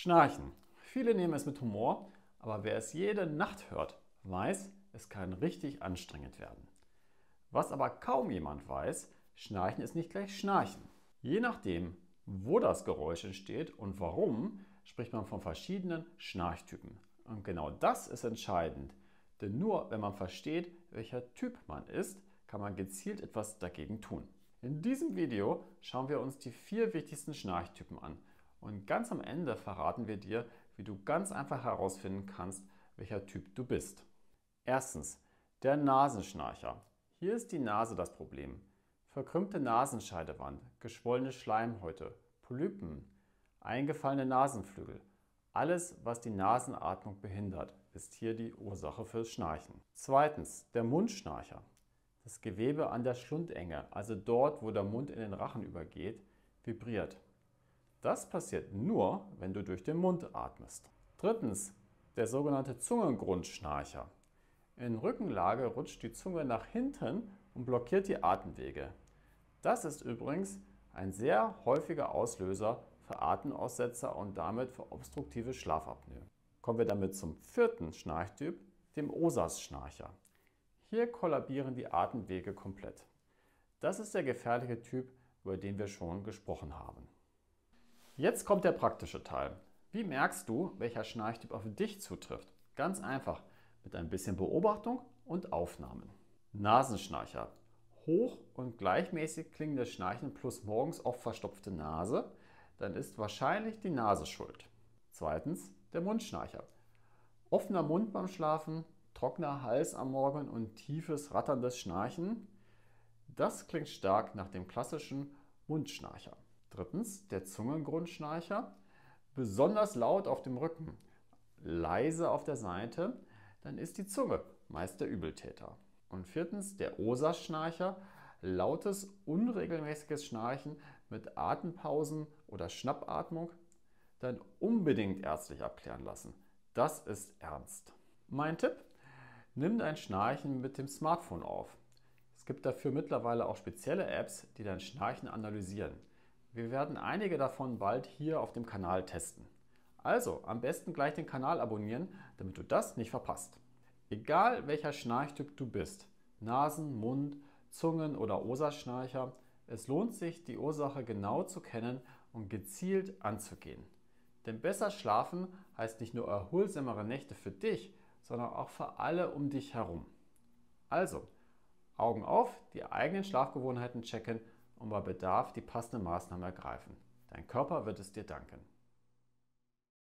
Schnarchen. Viele nehmen es mit Humor, aber wer es jede Nacht hört, weiß, es kann richtig anstrengend werden. Was aber kaum jemand weiß, Schnarchen ist nicht gleich Schnarchen. Je nachdem, wo das Geräusch entsteht und warum, spricht man von verschiedenen Schnarchtypen. Und genau das ist entscheidend, denn nur wenn man versteht, welcher Typ man ist, kann man gezielt etwas dagegen tun. In diesem Video schauen wir uns die 4 wichtigsten Schnarchtypen an und ganz am Ende verraten wir dir, wie du ganz einfach herausfinden kannst, welcher Typ du bist. Erstens, der Nasenschnarcher. Hier ist die Nase das Problem. Verkrümmte Nasenscheidewand, geschwollene Schleimhäute, Polypen, eingefallene Nasenflügel. Alles, was die Nasenatmung behindert, ist hier die Ursache fürs Schnarchen. Zweitens, der Mundschnarcher. Das Gewebe an der Schlundenge, also dort, wo der Mund in den Rachen übergeht, vibriert. Das passiert nur, wenn du durch den Mund atmest. Drittens, der sogenannte Zungengrundschnarcher. In Rückenlage rutscht die Zunge nach hinten und blockiert die Atemwege. Das ist übrigens ein sehr häufiger Auslöser für Atemaussetzer und damit für obstruktive Schlafapnoe. Kommen wir damit zum 4. Schnarchtyp, dem OSAS-Schnarcher. Hier kollabieren die Atemwege komplett. Das ist der gefährliche Typ, über den wir schon gesprochen haben. Jetzt kommt der praktische Teil. Wie merkst du, welcher Schnarchtyp auf dich zutrifft? Ganz einfach, mit ein bisschen Beobachtung und Aufnahmen. Nasenschnarcher. Hoch und gleichmäßig klingendes Schnarchen plus morgens oft verstopfte Nase, dann ist wahrscheinlich die Nase schuld. Zweitens, der Mundschnarcher. Offener Mund beim Schlafen, trockener Hals am Morgen und tiefes, ratterndes Schnarchen. Das klingt stark nach dem klassischen Mundschnarcher. Drittens, der Zungengrundschnarcher. Besonders laut auf dem Rücken, leise auf der Seite, dann ist die Zunge meist der Übeltäter. Und viertens, der OSAS-Schnarcher. Lautes, unregelmäßiges Schnarchen mit Atempausen oder Schnappatmung, dann unbedingt ärztlich abklären lassen. Das ist ernst. Mein Tipp: Nimm dein Schnarchen mit dem Smartphone auf. Es gibt dafür mittlerweile auch spezielle Apps, die dein Schnarchen analysieren. Wir werden einige davon bald hier auf dem Kanal testen. Also am besten gleich den Kanal abonnieren, damit du das nicht verpasst. Egal welcher Schnarchtyp du bist, Nasen-, Mund-, Zungen- oder OSAS-Schnarcher, es lohnt sich, die Ursache genau zu kennen und gezielt anzugehen. Denn besser schlafen heißt nicht nur erholsamere Nächte für dich, sondern auch für alle um dich herum. Also, Augen auf, die eigenen Schlafgewohnheiten checken und bei Bedarf die passende Maßnahme ergreifen. Dein Körper wird es dir danken.